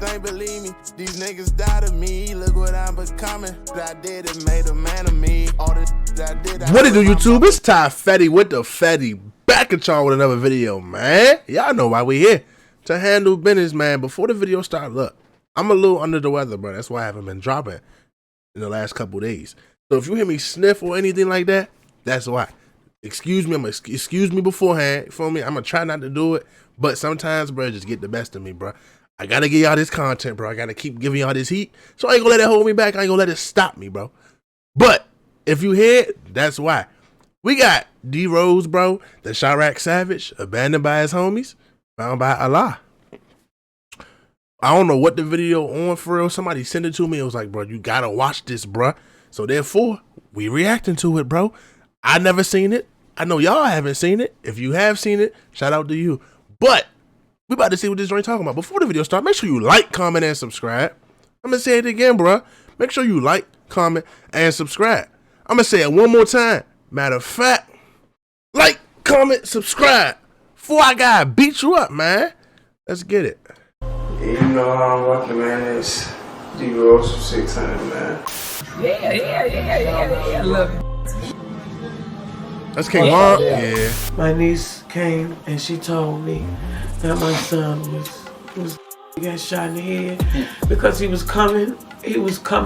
Ain't believe me, these niggas died of me. Look what I'm becoming. I did it, made a man of me. All the I did. What it do, YouTube? It's Ty Fetty with the Fetty. Back at y'all with another video, man. Y'all know why we here. To handle business, man. Before the video starts, look, I'm a little under the weather, bro. That's why I haven't been dropping in the last couple days. So if you hear me sniff or anything like that, that's why. Excuse me, excuse me beforehand. You feel me? I'm gonna try not to do it, but sometimes, bro, just get the best of me, bro. I gotta give y'all this content, bro. I gotta keep giving y'all this heat. So I ain't gonna let it hold me back. I ain't gonna let it stop me, bro. But if you hear it, that's why. We got D Rose, bro, the Chiraq Savage, abandoned by his homies, found by Allah. I don't know what the video on for real. Somebody sent it to me. It was like, bro, you gotta watch this, bro. So therefore, we reacting to it, bro. I never seen it. I know y'all haven't seen it. If you have seen it, shout out to you. But we about to see what this joint talking about. Before the video starts, make sure you like, comment, and subscribe. I'm gonna say it again, bro. Make sure you like, comment, and subscribe. I'm gonna say it one more time. Matter of fact, like, comment, subscribe. Before I gotta beat you up, man. Let's get it. Yeah, you know how I'm walking, man. It's D Rose from 600, man. Yeah. Look. That's King Von. Yeah. My niece came and she told me that my son was got shot in the head because he was coming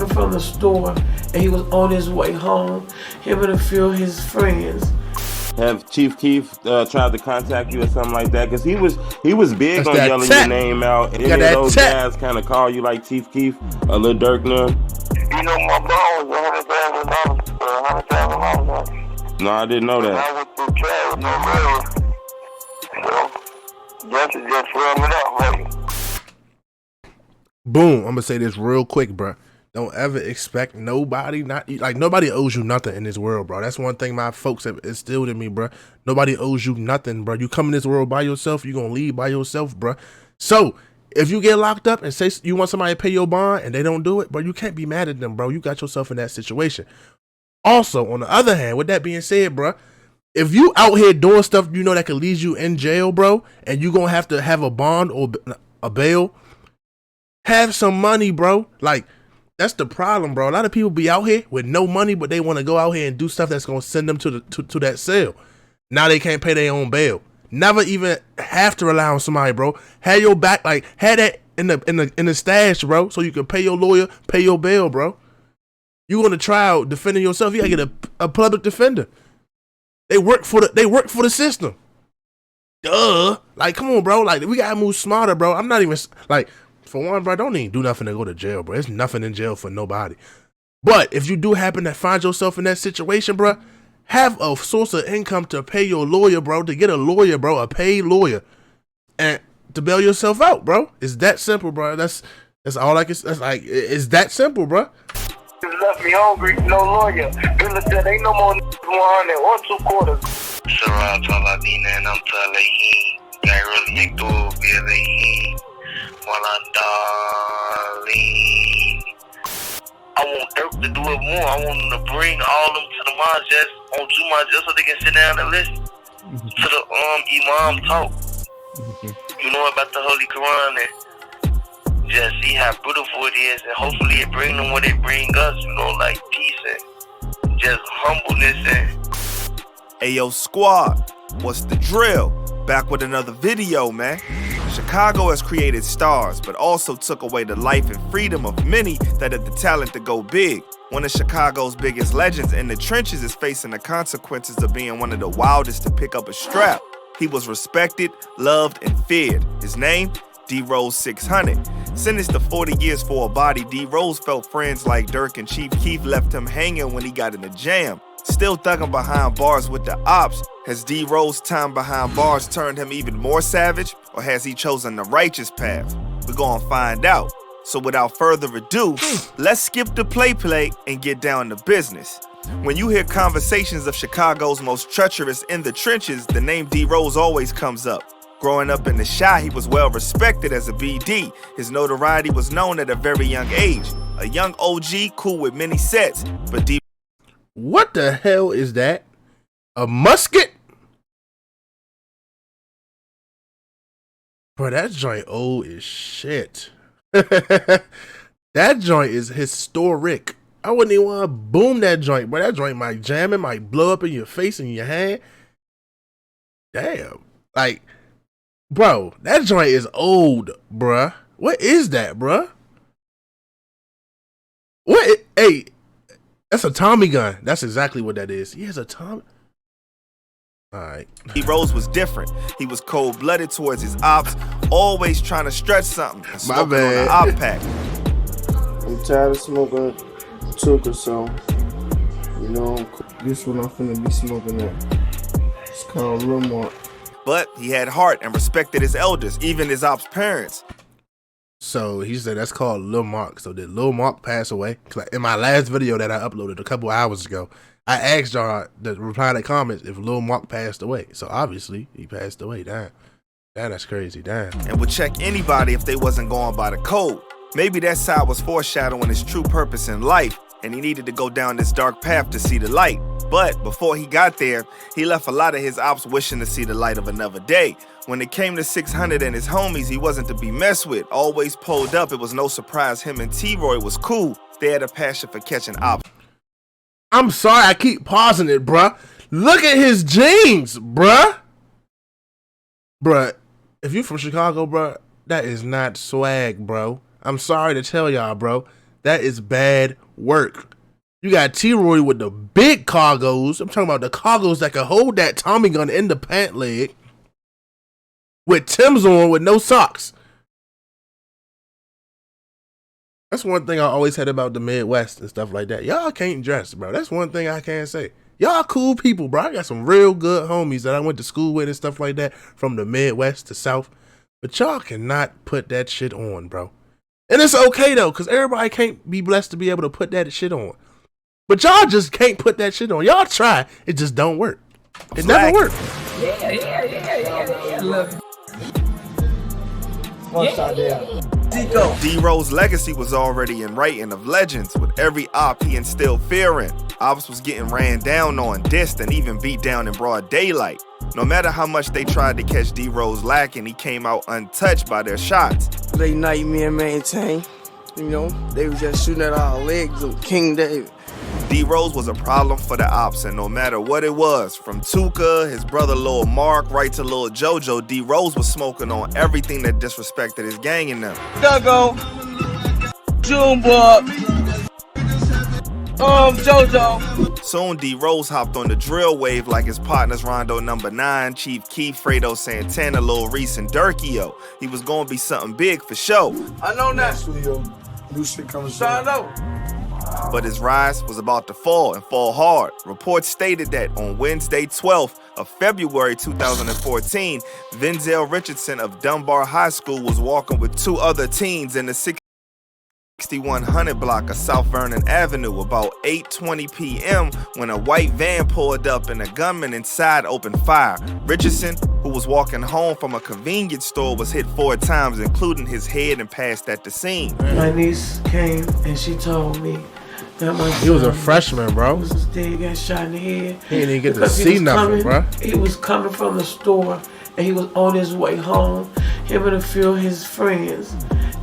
from the store and he was on his way home. Him and a few of his friends. Have Chief Keef tried to contact you or something like that? Because he was big That's on that yelling tech. your name out. Any got of that those tech. guys kind of call you like Chief Keef, a Lil Durk now? You know my bone was $100,000. No, I didn't know that. I went through trial with no money. So, that's just sum it up, baby. Boom. I'm gonna say this real quick, bro. Don't ever expect nobody, nobody owes you nothing in this world, bro. That's one thing my folks have instilled in me, bro. Nobody owes you nothing, bro. You come in this world by yourself, you gonna leave by yourself, bro. So if you get locked up and say you want somebody to pay your bond and they don't do it, bro, you can't be mad at them, bro. You got yourself in that situation. Also, on the other hand, with that being said, bro, if you out here doing stuff you know that could lead you in jail, bro, and you gonna have to have a bond or a bail, have some money, bro. Like, that's the problem, bro. A lot of people be out here with no money, but they want to go out here and do stuff that's gonna send them to that cell. Now they can't pay their own bail. Never even have to rely on somebody, bro. Have your back, like, have that in the stash, bro, so you can pay your lawyer, pay your bail, bro. You on the trial defending yourself, you gotta get a public defender. They work for the system. Duh. Like, come on, bro. Like, we gotta move smarter, bro. I'm not even like, for one, bro, don't even do nothing to go to jail, bro. There's nothing in jail for nobody. But if you do happen to find yourself in that situation, bro, have a source of income to pay your lawyer, bro, to get a lawyer, bro, a paid lawyer, and to bail yourself out, bro. It's that simple, bro. That's all I can. That's like, it's that simple, bro. Left me hungry, no lawyer. Billy said ain't no more 100 or 2 quarters. Sarah Taladina and I'm Talahi. Guy really make do Billy. While I'm darling. I want Dirk to do it more. I want him to bring all them to the Majest on Juma just so they can sit down and listen to the Imam talk. You know about the Holy Quran and just see how beautiful it is, and hopefully it bring them what it bring us, you know, like peace and just humbleness and. Ayo squad, what's the drill? Back with another video, man. Chicago has created stars, but also took away the life and freedom of many that had the talent to go big. One of Chicago's biggest legends in the trenches is facing the consequences of being one of the wildest to pick up a strap. He was respected, loved, and feared. His name? D Rose 600. Sentenced to 40 years for a body, D Rose felt friends like Durk and Chief Keef left him hanging when he got in a jam. Still thugging behind bars with the ops. Has D Rose time behind bars turned him even more savage, or has he chosen the righteous path? We're gonna find out. So without further ado, let's skip the play and get down to business. When you hear conversations of Chicago's most treacherous in the trenches, the name D Rose always comes up. Growing up in the Chi, he was well respected as a BD. His notoriety was known at a very young age. A young OG, cool with many sets, but D. What the hell is that? A musket? Bro, that joint old as shit. That joint is historic. I wouldn't even want to boom that joint, bro. That joint might jam, it might blow up in your face and your hand. Damn. Like, bro, that joint is old, bruh. What is that, bruh? What? Hey, that's a Tommy gun. That's exactly what that is. He has a Tommy. All right. D Rose was different. He was cold-blooded towards his ops, always trying to stretch something. And My smoking bad. on the op pack. I'm tired of smoking Tuka, so you know this one I'm finna be smoking at. It's called Lil Mark. But he had heart and respected his elders, even his ops' parents. So he said that's called Lil Mark. So did Lil Mark pass away? 'Cause in my last video that I uploaded a couple hours ago, I asked y'all to reply to the comments if Lil Mark passed away. So obviously he passed away. Damn, that's crazy. Damn. And would check anybody if they wasn't going by the code. Maybe that side was foreshadowing his true purpose in life, and he needed to go down this dark path to see the light. But before he got there, he left a lot of his ops wishing to see the light of another day. When it came to 600 and his homies, he wasn't to be messed with. Always pulled up. It was no surprise him and T-Roy was cool. They had a passion for catching ops. I'm sorry, I keep pausing it, bruh. Look at his jeans, bruh. Bruh, if you from Chicago, bruh, that is not swag, bro. I'm sorry to tell y'all, bro. That is bad work. You got T-Roy with the big cargos. I'm talking about the cargos that can hold that Tommy gun in the pant leg. With Tim's on with no socks. That's one thing I always had about the Midwest and stuff like that. Y'all can't dress, bro. That's one thing I can't say. Y'all cool people, bro. I got some real good homies that I went to school with and stuff like that from the Midwest to South. But y'all cannot put that shit on, bro. And it's okay, though, because everybody can't be blessed to be able to put that shit on. But y'all just can't put that shit on. Y'all try. It just don't work. It never works. Yeah. Look. D-Rose's legacy was already in writing of legends. With every op, he instilled fear in. Ops was getting ran down on, dissed, and even beat down in broad daylight. No matter how much they tried to catch D-Rose lacking, he came out untouched by their shots. Late night, me and Maintain, you know, they was just shooting at our legs of King David. D-Rose was a problem for the ops, and no matter what it was, from Tuka, his brother Lil Mark, right to Lil JoJo, D-Rose was smoking on everything that disrespected his gang in them. Duggo, Junebug, JoJo. Soon D-Rose hopped on the drill wave like his partners Rondo Number 9, Chief Keef, Fredo Santana, Lil Reese, and Durkio. He was gonna be something big for sure. I know that. New shit coming soon. I know. But his rise was about to fall, and fall hard. Reports stated that on Wednesday 12th of February 2014, Vinzel Richardson of Dunbar High School was walking with two other teens in the 6100 block of South Vernon Avenue about 8:20 p.m. when a white van pulled up and a gunman inside opened fire. Richardson, who was walking home from a convenience store, was hit 4 times, including his head, and passed at the scene. My niece came and she told me that my son He was a freshman, bro. was dead, got shot in the head. He didn't even get to because he see was nothing, bro. He was coming from the store and he was on his way home. Him and a few of his friends.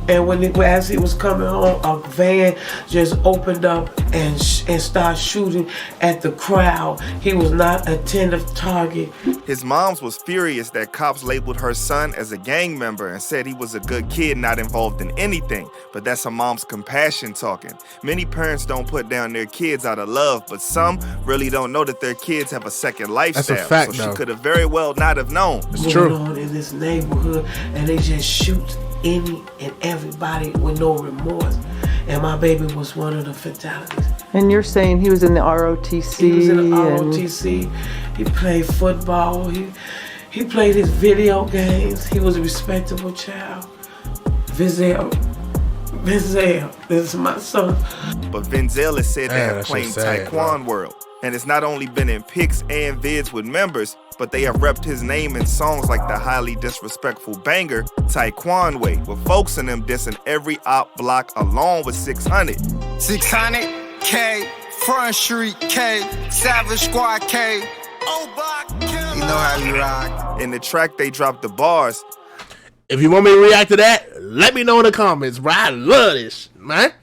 And as he was coming home, a van just opened up and started shooting at the crowd. He was not a tentative target. His mom was furious that cops labeled her son as a gang member and said he was a good kid not involved in anything. But that's her mom's compassion talking. Many parents don't put down their kids out of love, but some really don't know that their kids have a second lifestyle. That's a fact, so though. she could have very well not have known. It's going true. on in this neighborhood, and they just shoot any and everybody with no remorse. And my baby was one of the fatalities. And you're saying he was in the ROTC? He was in the ROTC. He played football. He played his video games. He was a respectable child. Vinzel, this is my son. But Vinzel is said to Man, have that claimed shit's sad, Taekwon World. And it's not only been in pics and vids with members, but they have repped his name in songs like the highly disrespectful banger Taekwon Way, with folks in them dissing every op block along with 600. 600 K, Front Street K, Savage Squad K. Oh, block, you know how you rock. In the track, they dropped the bars. If you want me to react to that, let me know in the comments, bro. I love this, man.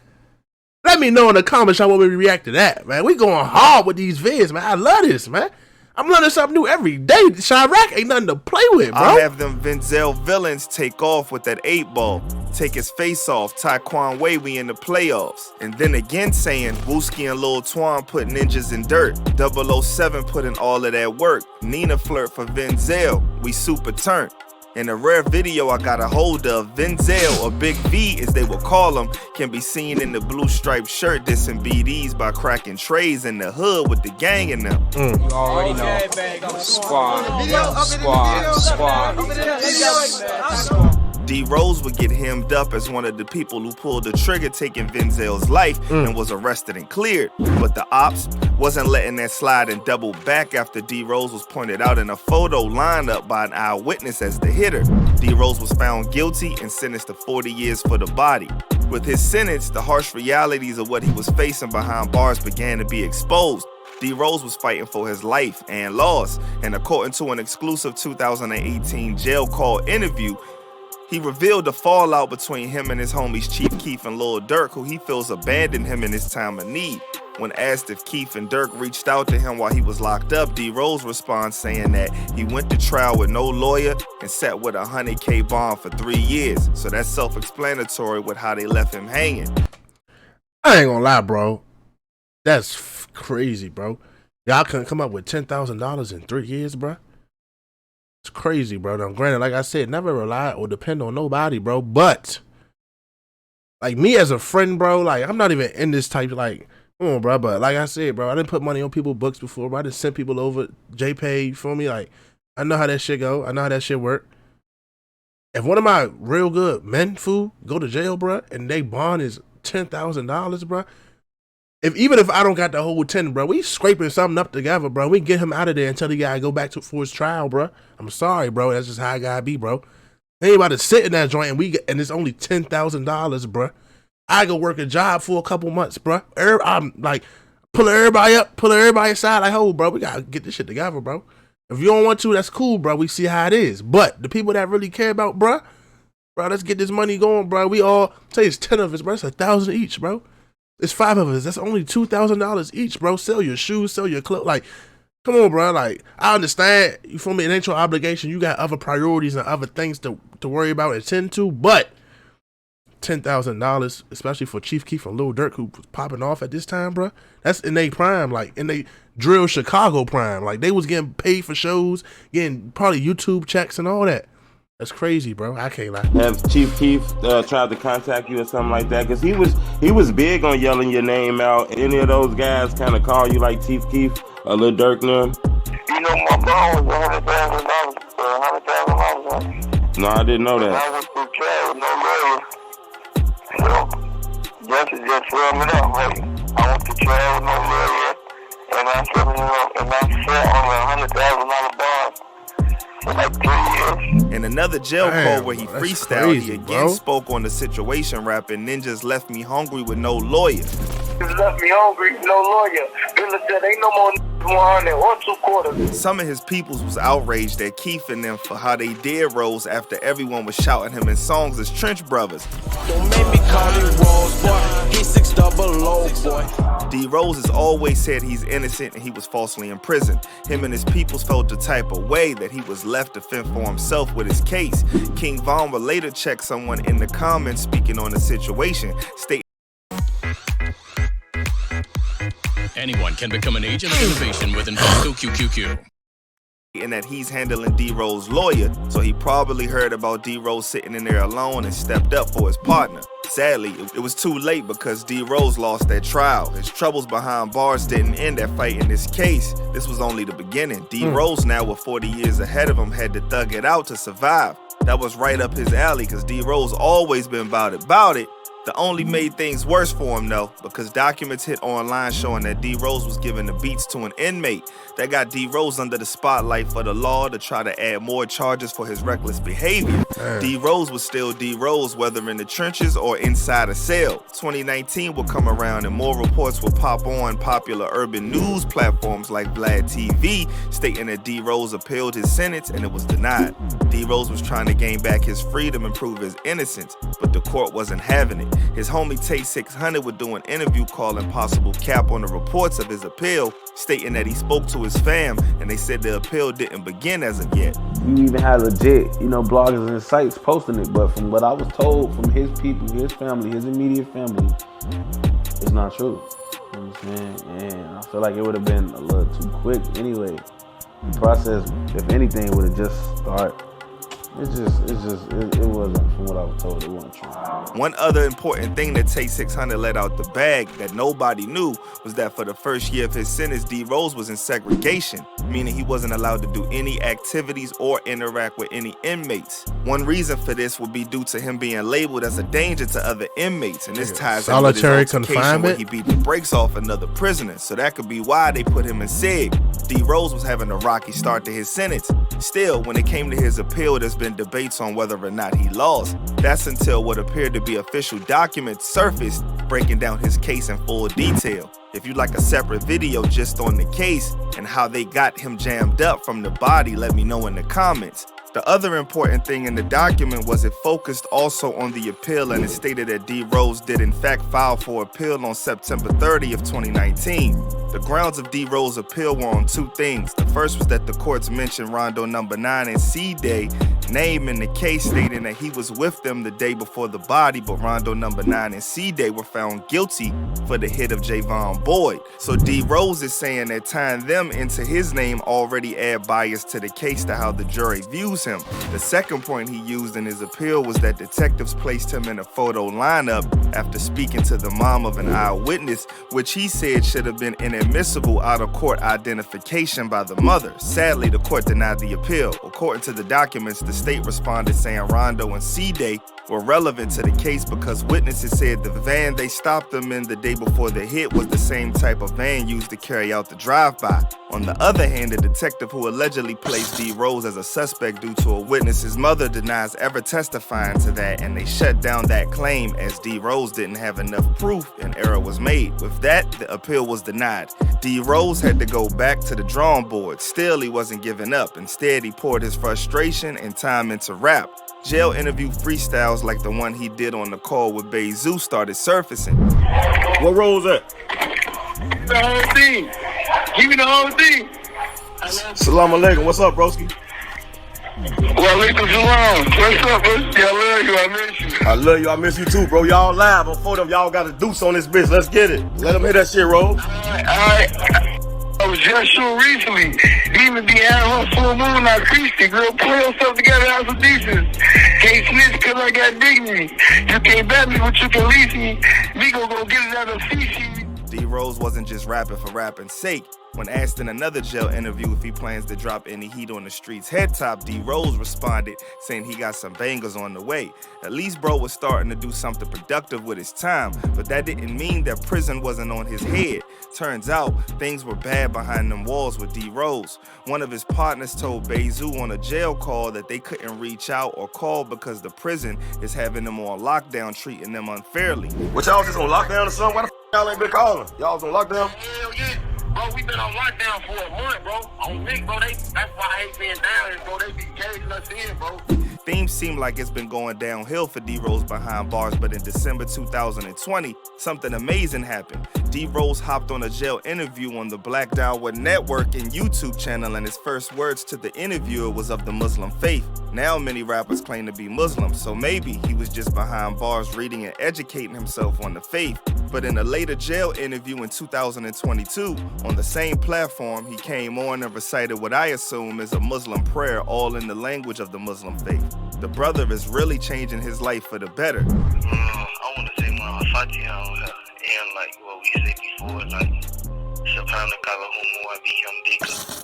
Let me know in the comments how want me to react to that, man. We going hard with these vids, man. I love this, man. I'm learning something new every day. Chirac ain't nothing to play with, bro. I'll have them Vinzel villains take off with that 8-ball. Take his face off, Taekwon Way, we in the playoffs. And then again saying, Wooski and Lil Twan put ninjas in dirt. 007 put in all of that work. Nina flirt for Vinzel, we super turned. In a rare video I got a hold of, Vinzel, or Big V as they would call him, can be seen in the blue striped shirt dissing BDs by cracking trays in the hood with the gang in them. You already know. Squad. D Rose would get hemmed up as one of the people who pulled the trigger taking Vinzel's life and was arrested and cleared. But the ops wasn't letting that slide and doubled back after D Rose was pointed out in a photo lineup by an eyewitness as the hitter. D Rose was found guilty and sentenced to 40 years for the body. With his sentence, the harsh realities of what he was facing behind bars began to be exposed. D Rose was fighting for his life and lost, and according to an exclusive 2018 jail call interview, he revealed the fallout between him and his homies Chief Keef and Lil Durk, who he feels abandoned him in his time of need. When asked if Keef and Durk reached out to him while he was locked up, D Rose responds saying that he went to trial with no lawyer and sat with a $100K bond for 3 years. So that's self-explanatory with how they left him hanging. I ain't gonna lie, bro. That's crazy, bro. Y'all couldn't come up with $10,000 in 3 years, bro. It's crazy, bro. Now, granted, like I said, never rely or depend on nobody, bro. But, like, me as a friend, bro, like, I'm not even in this type, like, come on, bro. But, like I said, bro, I didn't put money on people's books before, bro. I didn't send people over JPay, you feel me? Like, I know how that shit go. I know how that shit work. If one of my real good men, fool, go to jail, bro, and they bond is $10,000, bro, even if I don't got the whole 10, bro, we scraping something up together, bro. We get him out of there until he gotta go back for his trial, bro. I'm sorry, bro. That's just how I gotta be, bro. They ain't about to sit in that joint and it's only $10,000, bro. I go work a job for a couple months, bro. I'm like pulling everybody up, pulling everybody aside, like, oh, bro, we gotta get this shit together, bro. If you don't want to, that's cool, bro. We see how it is. But the people that really care about, bro, let's get this money going, bro. We all say it's 10 of us, bro. It's $1,000 each, bro. It's 5 of us. That's only $2,000 each, bro. Sell your shoes, sell your clothes. Like, come on, bro. Like, I understand. You feel me? It ain't your obligation. You got other priorities and other things to worry about and tend to. But $10,000, especially for Chief Keef and Lil Durk, who was popping off at this time, bro. That's in their prime, like in they drill Chicago prime. Like, they was getting paid for shows, getting probably YouTube checks and all that. That's crazy, bro. I can't lie. Have Chief Keef tried to contact you or something like that? Because he was big on yelling your name out. Any of those guys kind of call you like Chief Keef or Lil Durk now? You know, my bond was $100,000. $100,000. No, I didn't know that. I went through trial with no lawyer. So, just sum it up, right? I went to trial with no lawyer, and I sat on a $100,000 bond. Like 3 years. In another jail call where he freestyled, crazy, he again bro. spoke on the situation, rapping, "Ninjas left me hungry with no lawyer." Niggas left me hungry, no lawyer. Billy said ain't no more 100 or 2 quarters. Some of his peoples was outraged at Keef and them for how they did Rose after everyone was shouting him in songs as Trench Brothers. Don't make me call you Rose, boy. He's 600, boy. D Rose has always said he's innocent and he was falsely imprisoned. Him and his peoples felt the type of way that he was left to fend for himself with his case. King Von would later check someone in the comments speaking on the situation, stating anyone can become an agent of innovation with Invesco QQQ. and that he's handling D-Rose's lawyer, so he probably heard about D-Rose sitting in there alone and stepped up for his partner. Sadly, it was too late because D-Rose lost that trial. His troubles behind bars didn't end that fight in this case. This was only the beginning. D-Rose, now with 40 years ahead of him, had to thug it out to survive. That was right up his alley because D-Rose always been about it. The only made things worse for him though, because documents hit online showing that D Rose was giving the beats to an inmate. That got D Rose under the spotlight for the law to try to add more charges for his reckless behavior. D Rose was still D Rose, whether in the trenches or inside a cell. 2019 will come around and more reports will pop on popular urban news platforms like Vlad TV, stating that D Rose appealed his sentence and it was denied. D Rose was trying to gain back his freedom and prove his innocence, but the court wasn't having it. His homie Tay 600 would do an interview calling possible cap on the reports of his appeal, stating that he spoke to his fam and they said the appeal didn't begin as of yet. You even had legit, bloggers and sites posting it, but from what I was told from his people, his family, his immediate family, it's not true. You know what I'm saying? And I feel like it would have been a little too quick anyway. The process, if anything, would have just started. It wasn't, from what I was told, it wasn't true. One other important thing that Tay 600 let out the bag that nobody knew was that for the first year of his sentence, D Rose was in segregation, meaning he wasn't allowed to do any activities or interact with any inmates. One reason for this would be due to him being labeled as a danger to other inmates, and this ties in with his altercation where he beat the brakes off another prisoner, so that could be why they put him in seg. D Rose was having a rocky start to his sentence. Still, when it came to his appeal, there's been debates on whether or not he lost. That's until what appeared to be official documents surfaced, breaking down his case in full detail. If you'd like a separate video just on the case and how they got him jammed up from the body, let me know in the comments. The other important thing in the document was it focused also on the appeal, and it stated that D Rose did in fact file for appeal on September 30th, 2019. The grounds of D Rose's appeal were on two things. The first was that the courts mentioned Rondo number 9 and C-Day name in the case, stating that he was with them the day before the body, but Rondo number 9 and C-Day were found guilty for the hit of Javon Boyd. So D Rose is saying that tying them into his name already add bias to the case to how the jury views him. The second point he used in his appeal was that detectives placed him in a photo lineup after speaking to the mom of an eyewitness, which he said should have been inadmissible out-of-court identification by the mother. Sadly, the court denied the appeal. According to the documents, the state responded saying Rondo and C-Day were relevant to the case because witnesses said the van they stopped them in the day before the hit was the same type of van used to carry out the drive-by. On the other hand, the detective who allegedly placed D Rose as a suspect due to a witness's mother denies ever testifying to that, and they shut down that claim as D Rose didn't have enough proof and error was made. With that, the appeal was denied. D Rose had to go back to the drawing board. Still, he wasn't giving up. Instead, he poured his frustration and time into rap. Jail interview freestyles like the one he did on the call with Bezu started surfacing. What Rose at? The whole thing. Give me the whole thing. Salam alaikum. What's up, broski? Walaikum salam. What's up, broski? I love you. I miss you. I love you. I miss you too, bro. Y'all live on Photo. Y'all got a deuce on this bitch. Let's get it. Let them hear that shit, Rose. I was just sure recently. Even be having her full moon, I creased it. Girl, pull yourself together, have some decent. Can't snitch cause I got dignity. You can't bat me, but you can lease me. Me go get it out of CC. D Rose wasn't just rapping for rapping's sake. When asked in another jail interview if he plans to drop any heat on the streets head top, D Rose responded saying he got some bangers on the way. At least bro was starting to do something productive with his time, but that didn't mean that prison wasn't on his head. Turns out, things were bad behind them walls with D Rose. One of his partners told Bezu on a jail call that they couldn't reach out or call because the prison is having them on lockdown, treating them unfairly. What, y'all just on lockdown or something? Why the f y'all ain't been calling? Y'all was on lockdown? Hell yeah. Bro, we been on lockdown for a month, bro. On Nick, bro, that's why I hate being down, bro. They be carrying us in, bro. Things seem like it's been going downhill for D Rose behind bars, but in December 2020, something amazing happened. D Rose hopped on a jail interview on the Black Dawah Network and YouTube channel, and his first words to the interviewer was of the Muslim faith. Now many rappers claim to be Muslim, so maybe he was just behind bars reading and educating himself on the faith. But in a later jail interview in 2022, on the same platform, he came on and recited what I assume is a Muslim prayer, all in the language of the Muslim faith. The brother is really changing his life for the better. I want to say my Fatiha and like what we said before, like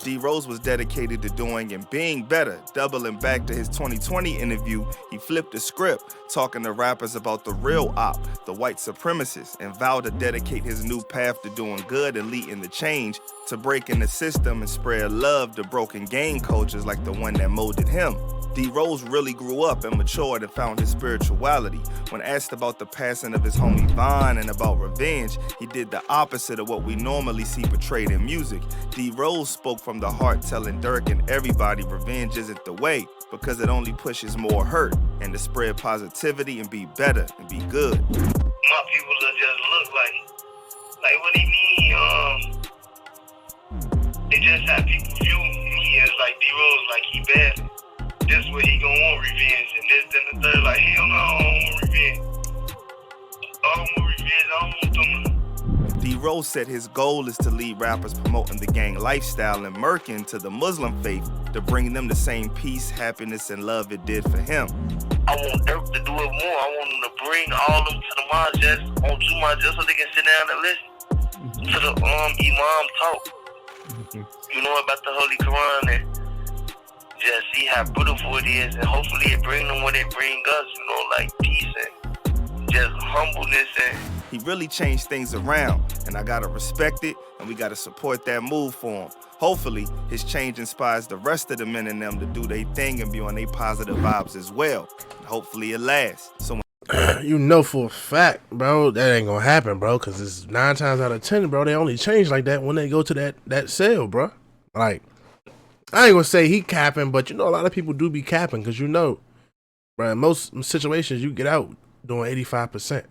D Rose was dedicated to doing and being better. Doubling back to his 2020 interview, he flipped the script, talking to rappers about the real op, the white supremacists, and vowed to dedicate his new path to doing good and leading the change, to breaking the system and spread love to broken gang cultures like the one that molded him. D Rose really grew up and matured and found his spirituality. When asked about the passing of his homie Von and about revenge, he did the opposite of what we normally see portrayed in music. D Rose spoke from the heart, telling Dirk and everybody revenge isn't the way, because it only pushes more hurt, and to spread positivity and be better and be good. My people that just look like what he mean, they just have people view me as like D Rose, like he bad. This way he gon' want revenge, and this, then the third, like, hell no, I don't want revenge. I don't want revenge, I don't want them. D Rose said his goal is to lead rappers promoting the gang lifestyle and murking to the Muslim faith, to bring them the same peace, happiness, and love it did for him. I want Dirk to do it more. I want him to bring all them to the Majest, on Juma, just so they can sit down and listen to the Imam talk. You know, about the Holy Quran, and just see how beautiful it is, and hopefully it bring them what it bring us, you know, like peace and just humbleness. And he really changed things around, and I gotta respect it, and we gotta support that move for him. Hopefully, his change inspires the rest of the men in them to do their thing and be on their positive vibes as well. And hopefully it lasts. So you know for a fact, bro, that ain't gonna happen, bro, because it's 9 times out of 10, bro, they only change like that when they go to that cell, bro. Like, I ain't gonna say he capping, but you know a lot of people do be capping, because you know, bro, in most situations you get out doing 85%.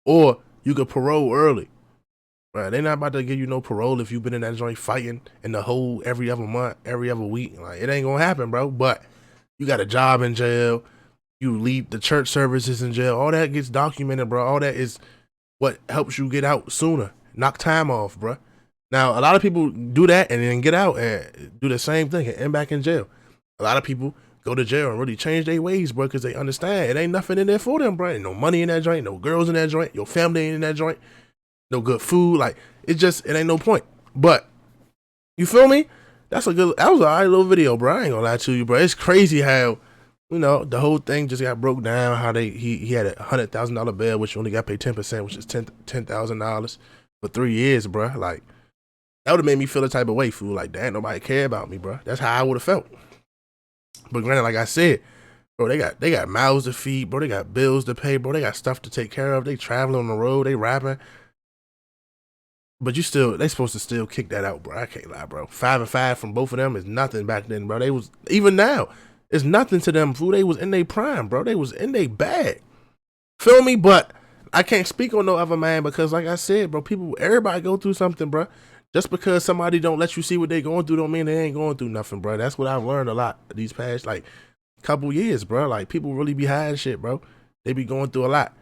Or you could parole early. Bro, they not about to give you no parole if you've been in that joint fighting in the whole every other month, every other week. Like, it ain't gonna happen, bro. But you got a job in jail, you lead the church services in jail, all that gets documented, bro. All that is what helps you get out sooner. Knock time off, bro. Now, a lot of people do that and then get out and do the same thing and end back in jail. A lot of people go to jail and really change their ways, bro, because they understand it ain't nothing in there for them, bro. Ain't no money in that joint, no girls in that joint, your family ain't in that joint, no good food. Like, it ain't no point. But, you feel me? That was an alright little video, bro. I ain't gonna lie to you, bro. It's crazy how, you know, the whole thing just got broke down, how he had a $100,000 bail, which only got paid 10%, which is $10,000 for 3 years, bro. Like, that would have made me feel a type of way, fool. Like, damn, nobody care about me, bro. That's how I would have felt. But granted, like I said, bro, they got mouths to feed, bro. They got bills to pay, bro. They got stuff to take care of. They traveling on the road. They rapping. But they supposed to still kick that out, bro. I can't lie, bro. 5 and 5 from both of them is nothing back then, bro. They was, even now, it's nothing to them, fool. They was in their prime, bro. They was in their bag. Feel me? But I can't speak on no other man because, like I said, bro, everybody go through something, bro. Just because somebody don't let you see what they going through don't mean they ain't going through nothing, bro. That's what I've learned a lot these past, like, couple years, bro. Like, people really be hiding shit, bro. They be going through a lot.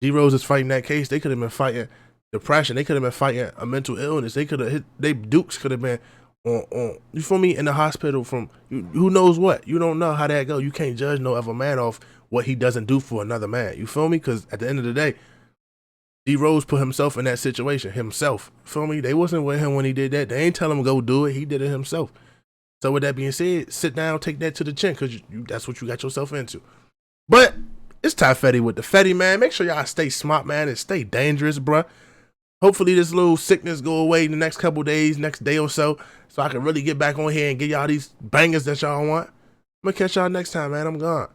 D Rose is fighting that case. They could have been fighting depression. They could have been fighting a mental illness. They could have Dukes could have been on, you feel me, in the hospital from who knows what. You don't know how that go. You can't judge no other man off what he doesn't do for another man. You feel me? Because at the end of the day, D Rose put himself in that situation himself. Feel me? They wasn't with him when he did that. They ain't tell him go do it. He did it himself. So with that being said, sit down, take that to the chin, because that's what you got yourself into. But it's Ty Fetty with the Fetty, man. Make sure y'all stay smart, man, and stay dangerous, bruh. Hopefully this little sickness go away in the next couple days, next day or so I can really get back on here and get y'all these bangers that y'all want. I'm gonna catch y'all next time, man. I'm gone.